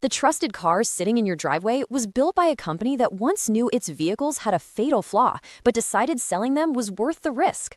The trusted car sitting in your driveway was built by a company that once knew its vehicles had a fatal flaw, but decided selling them was worth the risk.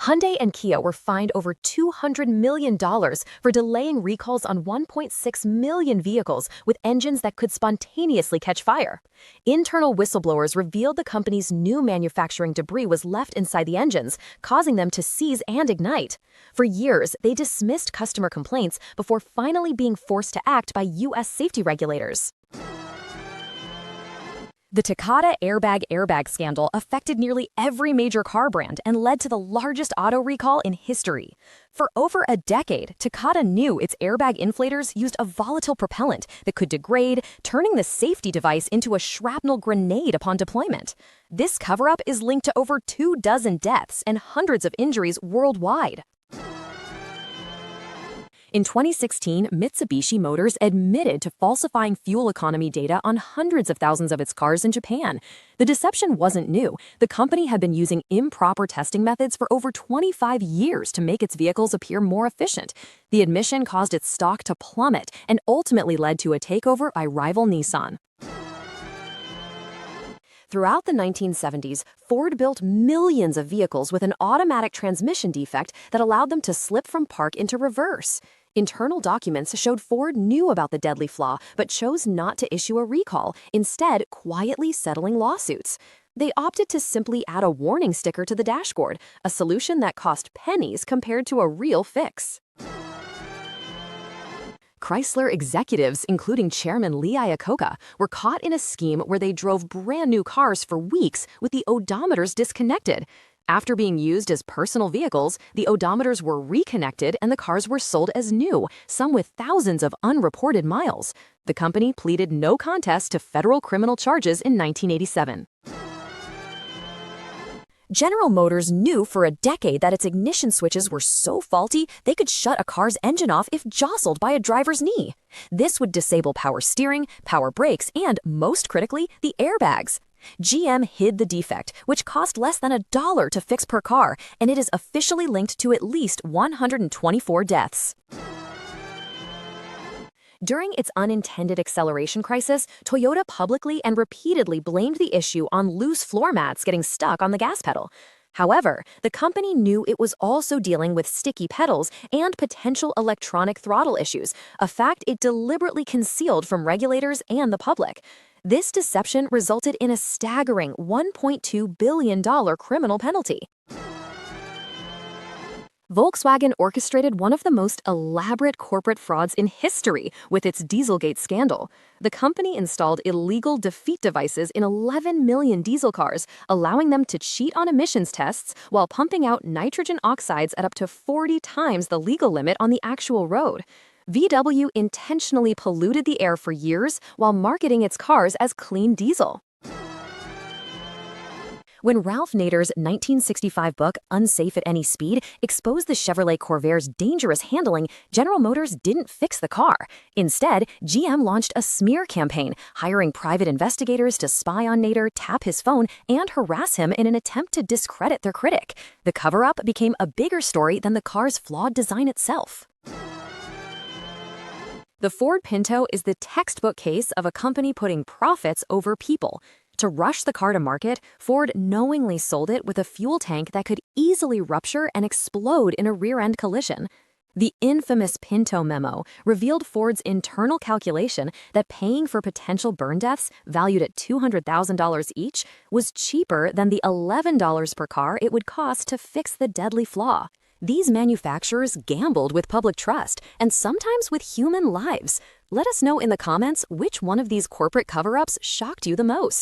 Hyundai and Kia were fined over $200 million for delaying recalls on 1.6 million vehicles with engines that could spontaneously catch fire. Internal whistleblowers revealed the company's new manufacturing debris was left inside the engines, causing them to seize and ignite. For years, they dismissed customer complaints before finally being forced to act by U.S. safety regulators. The Takata airbag scandal affected nearly every major car brand and led to the largest auto recall in history. For over a decade, Takata knew its airbag inflators used a volatile propellant that could degrade, turning the safety device into a shrapnel grenade upon deployment. This cover-up is linked to over 24 deaths and hundreds of injuries worldwide. In 2016, Mitsubishi Motors admitted to falsifying fuel economy data on hundreds of thousands of its cars in Japan. The deception wasn't new. The company had been using improper testing methods for over 25 years to make its vehicles appear more efficient. The admission caused its stock to plummet and ultimately led to a takeover by rival Nissan. Throughout the 1970s, Ford built millions of vehicles with an automatic transmission defect that allowed them to slip from park into reverse. Internal documents showed Ford knew about the deadly flaw but chose not to issue a recall, instead quietly settling lawsuits. They opted to simply add a warning sticker to the dashboard, a solution that cost pennies compared to a real fix. Chrysler executives, including Chairman Lee Iacocca, were caught in a scheme where they drove brand new cars for weeks with the odometers disconnected. After being used as personal vehicles, the odometers were reconnected and the cars were sold as new, some with thousands of unreported miles. The company pleaded no contest to federal criminal charges in 1987. General Motors knew for a decade that its ignition switches were so faulty they could shut a car's engine off if jostled by a driver's knee. This would disable power steering, power brakes, and, most critically, the airbags. GM hid the defect, which cost less than $1 to fix per car, and it is officially linked to at least 124 deaths. During its unintended acceleration crisis, Toyota publicly and repeatedly blamed the issue on loose floor mats getting stuck on the gas pedal. However, the company knew it was also dealing with sticky pedals and potential electronic throttle issues, a fact it deliberately concealed from regulators and the public. This deception resulted in a staggering $1.2 billion criminal penalty. Volkswagen orchestrated one of the most elaborate corporate frauds in history with its Dieselgate scandal. The company installed illegal defeat devices in 11 million diesel cars, allowing them to cheat on emissions tests while pumping out nitrogen oxides at up to 40 times the legal limit on the actual road. VW intentionally polluted the air for years while marketing its cars as clean diesel. When Ralph Nader's 1965 book, Unsafe at Any Speed, exposed the Chevrolet Corvaire's dangerous handling, General Motors didn't fix the car. Instead, GM launched a smear campaign, hiring private investigators to spy on Nader, tap his phone, and harass him in an attempt to discredit their critic. The cover-up became a bigger story than the car's flawed design itself. The Ford Pinto is the textbook case of a company putting profits over people. To rush the car to market, Ford knowingly sold it with a fuel tank that could easily rupture and explode in a rear-end collision. The infamous Pinto memo revealed Ford's internal calculation that paying for potential burn deaths, valued at $200,000 each, was cheaper than the $11 per car it would cost to fix the deadly flaw. These manufacturers gambled with public trust and sometimes with human lives. Let us know in the comments which one of these corporate cover-ups shocked you the most.